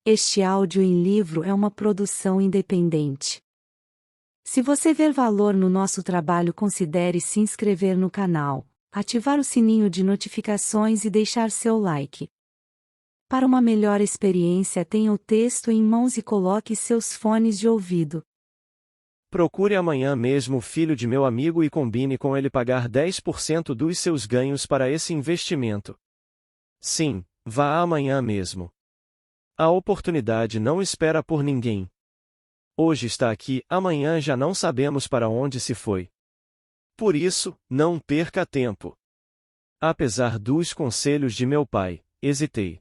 Este áudio em livro é uma produção independente. Se você ver valor no nosso trabalho, considere se inscrever no canal, ativar o sininho de notificações e deixar seu like. Para uma melhor experiência, tenha o texto em mãos e coloque seus fones de ouvido. Procure amanhã mesmo o filho de meu amigo e combine com ele pagar 10% dos seus ganhos para esse investimento. Sim, vá amanhã mesmo. A oportunidade não espera por ninguém. Hoje está aqui, amanhã já não sabemos para onde se foi. Por isso, não perca tempo. Apesar dos conselhos de meu pai, hesitei.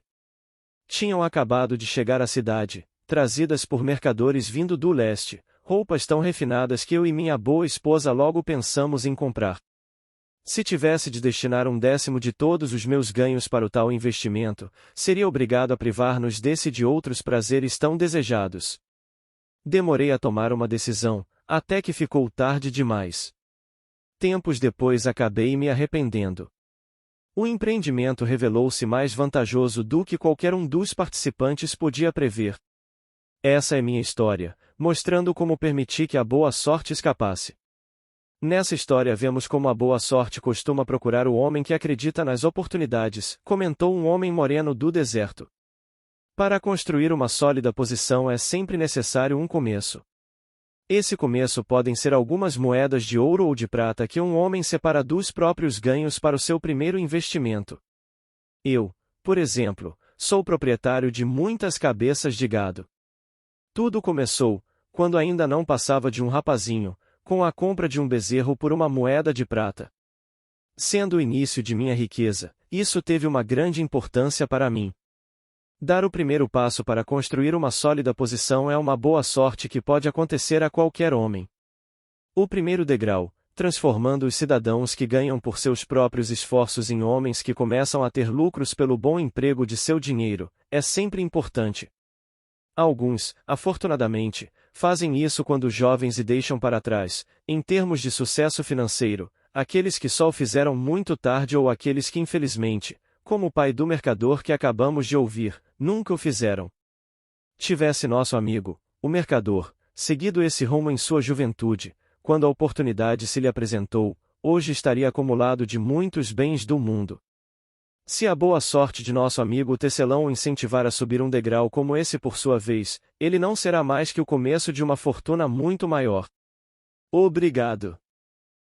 Tinham acabado de chegar à cidade, trazidas por mercadores vindo do leste, roupas tão refinadas que eu e minha boa esposa logo pensamos em comprar. Se tivesse de destinar 1/10 de todos os meus ganhos para o tal investimento, seria obrigado a privar-nos desse e de outros prazeres tão desejados. Demorei a tomar uma decisão, até que ficou tarde demais. Tempos depois acabei me arrependendo. O empreendimento revelou-se mais vantajoso do que qualquer um dos participantes podia prever. Essa é minha história, mostrando como permiti que a boa sorte escapasse. Nessa história vemos como a boa sorte costuma procurar o homem que acredita nas oportunidades, comentou um homem moreno do deserto. Para construir uma sólida posição é sempre necessário um começo. Esse começo podem ser algumas moedas de ouro ou de prata que um homem separa dos próprios ganhos para o seu primeiro investimento. Eu, por exemplo, sou proprietário de muitas cabeças de gado. Tudo começou, quando ainda não passava de um rapazinho, com a compra de um bezerro por uma moeda de prata. Sendo o início de minha riqueza, isso teve uma grande importância para mim. Dar o primeiro passo para construir uma sólida posição é uma boa sorte que pode acontecer a qualquer homem. O primeiro degrau, transformando os cidadãos que ganham por seus próprios esforços em homens que começam a ter lucros pelo bom emprego de seu dinheiro, é sempre importante. Alguns, afortunadamente, fazem isso quando jovens e deixam para trás, em termos de sucesso financeiro, aqueles que só o fizeram muito tarde ou aqueles que infelizmente, como o pai do mercador que acabamos de ouvir, nunca o fizeram. Tivesse nosso amigo, o mercador, seguido esse rumo em sua juventude, quando a oportunidade se lhe apresentou, hoje estaria acumulado de muitos bens do mundo. Se a boa sorte de nosso amigo o tecelão o incentivar a subir um degrau como esse por sua vez, ele não será mais que o começo de uma fortuna muito maior. Obrigado.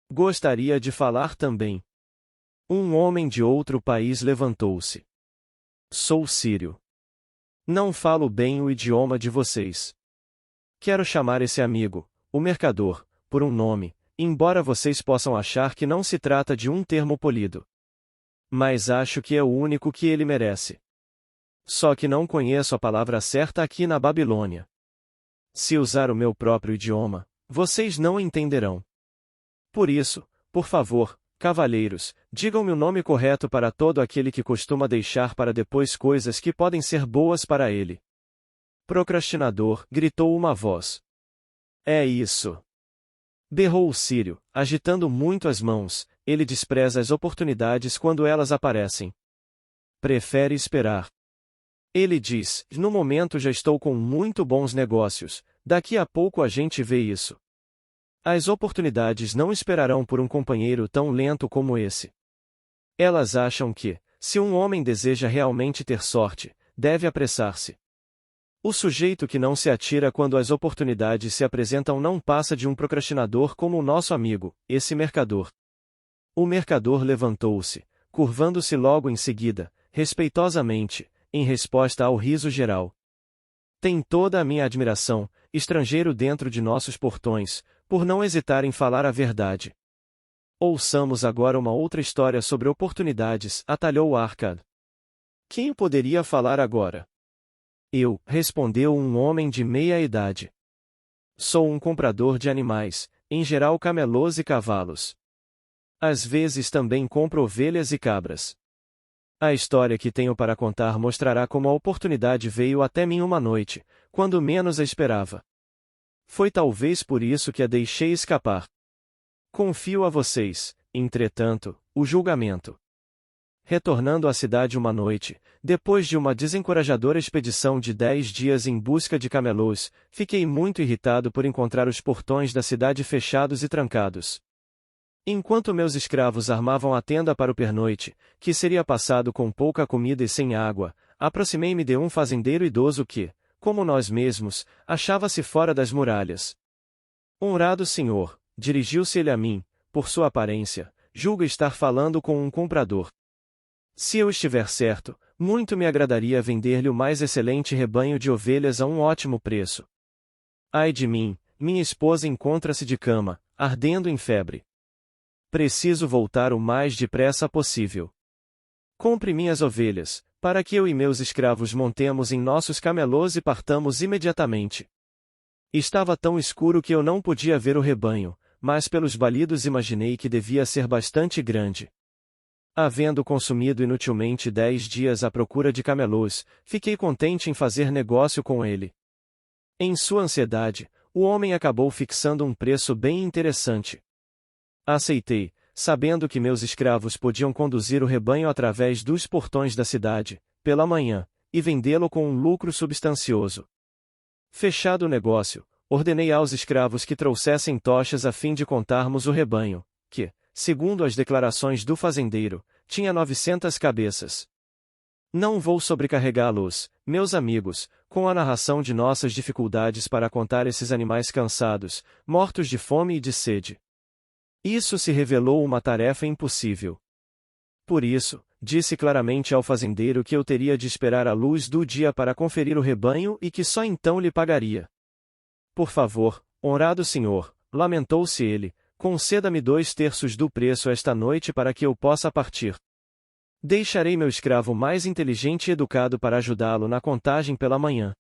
Gostaria de falar também. Um homem de outro país levantou-se. Sou sírio. Não falo bem o idioma de vocês. Quero chamar esse amigo, o mercador, por um nome, embora vocês possam achar que não se trata de um termo polido. Mas acho que é o único que ele merece. Só que não conheço a palavra certa aqui na Babilônia. Se usar o meu próprio idioma, vocês não entenderão. Por isso, por favor, cavalheiros, digam-me o nome correto para todo aquele que costuma deixar para depois coisas que podem ser boas para ele. Procrastinador, gritou uma voz. É isso. Berrou o sírio, agitando muito as mãos, ele despreza as oportunidades quando elas aparecem. Prefere esperar. Ele diz, no momento já estou com muito bons negócios, daqui a pouco a gente vê isso. As oportunidades não esperarão por um companheiro tão lento como esse. Elas acham que, se um homem deseja realmente ter sorte, deve apressar-se. O sujeito que não se atira quando as oportunidades se apresentam não passa de um procrastinador como o nosso amigo, esse mercador. O mercador levantou-se, curvando-se logo em seguida, respeitosamente, em resposta ao riso geral. Tem toda a minha admiração, estrangeiro dentro de nossos portões, por não hesitar em falar a verdade. Ouçamos agora uma outra história sobre oportunidades, atalhou Arcad. Quem poderia falar agora? Eu, respondeu um homem de meia idade. Sou um comprador de animais, em geral camelôs e cavalos. Às vezes também compro ovelhas e cabras. A história que tenho para contar mostrará como a oportunidade veio até mim uma noite, quando menos a esperava. Foi talvez por isso que a deixei escapar. Confio a vocês, entretanto, o julgamento. retornando à cidade uma noite, depois de uma desencorajadora expedição de 10 dias em busca de camelôs, fiquei muito irritado por encontrar os portões da cidade fechados e trancados. Enquanto meus escravos armavam a tenda para o pernoite, que seria passado com pouca comida e sem água, aproximei-me de um fazendeiro idoso que, como nós mesmos, achava-se fora das muralhas. Honrado senhor, dirigiu-se ele a mim, por sua aparência, julgo estar falando com um comprador. Se eu estiver certo, muito me agradaria vender-lhe o mais excelente rebanho de ovelhas a um ótimo preço. Ai de mim, minha esposa encontra-se de cama, ardendo em febre. Preciso voltar o mais depressa possível. Compre minhas ovelhas, para que eu e meus escravos montemos em nossos camelôs e partamos imediatamente. Estava tão escuro que eu não podia ver o rebanho, mas pelos balidos imaginei que devia ser bastante grande. Havendo consumido inutilmente 10 dias à procura de camelôs, fiquei contente em fazer negócio com ele. Em sua ansiedade, o homem acabou fixando um preço bem interessante. Aceitei, sabendo que meus escravos podiam conduzir o rebanho através dos portões da cidade, pela manhã, e vendê-lo com um lucro substancioso. Fechado o negócio, ordenei aos escravos que trouxessem tochas a fim de contarmos o rebanho, que, segundo as declarações do fazendeiro, tinha 900 cabeças. Não vou sobrecarregá-los, meus amigos, com a narração de nossas dificuldades para contar esses animais cansados, mortos de fome e de sede. Isso se revelou uma tarefa impossível. Por isso, disse claramente ao fazendeiro que eu teria de esperar a luz do dia para conferir o rebanho e que só então lhe pagaria. Por favor, honrado senhor, lamentou-se ele, conceda-me 2/3 do preço esta noite para que eu possa partir. Deixarei meu escravo mais inteligente e educado para ajudá-lo na contagem pela manhã.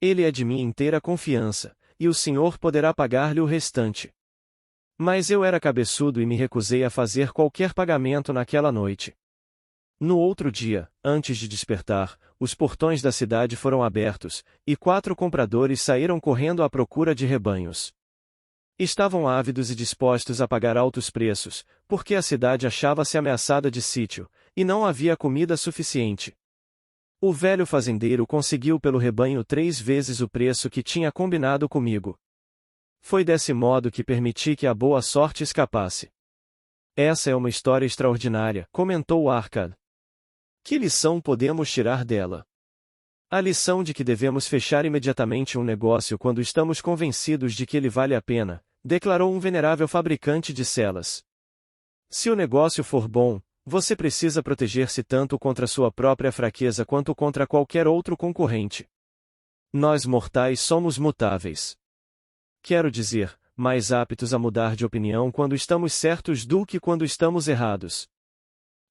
Ele é de minha inteira confiança, e o senhor poderá pagar-lhe o restante. Mas eu era cabeçudo e me recusei a fazer qualquer pagamento naquela noite. No outro dia, antes de despertar, os portões da cidade foram abertos, e 4 compradores saíram correndo à procura de rebanhos. Estavam ávidos e dispostos a pagar altos preços, porque a cidade achava-se ameaçada de sítio, e não havia comida suficiente. O velho fazendeiro conseguiu pelo rebanho 3 vezes o preço que tinha combinado comigo. Foi desse modo que permiti que a boa sorte escapasse. Essa é uma história extraordinária, comentou Arcad. Que lição podemos tirar dela? A lição de que devemos fechar imediatamente um negócio quando estamos convencidos de que ele vale a pena, declarou um venerável fabricante de celas. Se o negócio for bom, você precisa proteger-se tanto contra sua própria fraqueza quanto contra qualquer outro concorrente. Nós mortais somos mutáveis. Quero dizer, mais aptos a mudar de opinião quando estamos certos do que quando estamos errados.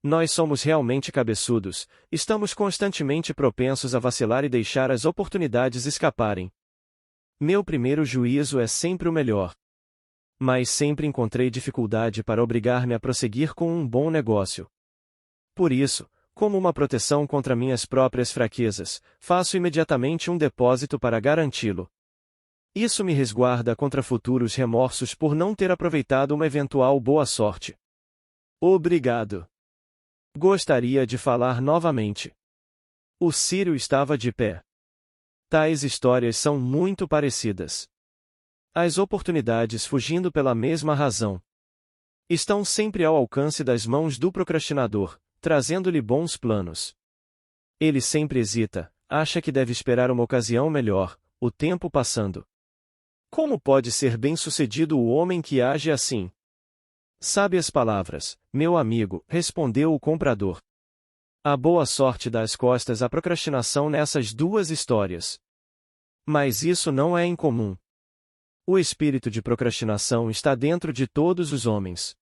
Nós somos realmente cabeçudos, estamos constantemente propensos a vacilar e deixar as oportunidades escaparem. Meu primeiro juízo é sempre o melhor. Mas sempre encontrei dificuldade para obrigar-me a prosseguir com um bom negócio. Por isso, como uma proteção contra minhas próprias fraquezas, faço imediatamente um depósito para garanti-lo. Isso me resguarda contra futuros remorsos por não ter aproveitado uma eventual boa sorte. Obrigado. Gostaria de falar novamente. O Círio estava de pé. Tais histórias são muito parecidas. As oportunidades fugindo pela mesma razão. Estão sempre ao alcance das mãos do procrastinador, trazendo-lhe bons planos. Ele sempre hesita, acha que deve esperar uma ocasião melhor, o tempo passando. Como pode ser bem-sucedido o homem que age assim? Sábias palavras, meu amigo, respondeu o comprador. A boa sorte dá as costas à procrastinação nessas 2 histórias. Mas isso não é incomum. O espírito de procrastinação está dentro de todos os homens.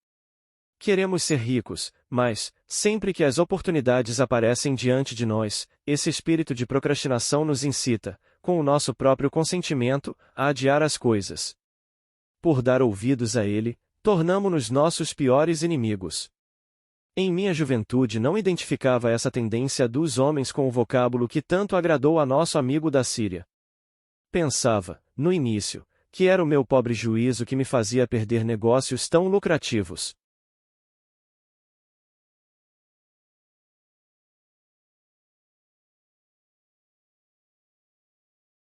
Queremos ser ricos, mas, sempre que as oportunidades aparecem diante de nós, esse espírito de procrastinação nos incita, com o nosso próprio consentimento, a adiar as coisas. Por dar ouvidos a ele, tornamo-nos nossos piores inimigos. Em minha juventude não identificava essa tendência dos homens com o vocábulo que tanto agradou a nosso amigo da Síria. Pensava, no início, que era o meu pobre juízo que me fazia perder negócios tão lucrativos.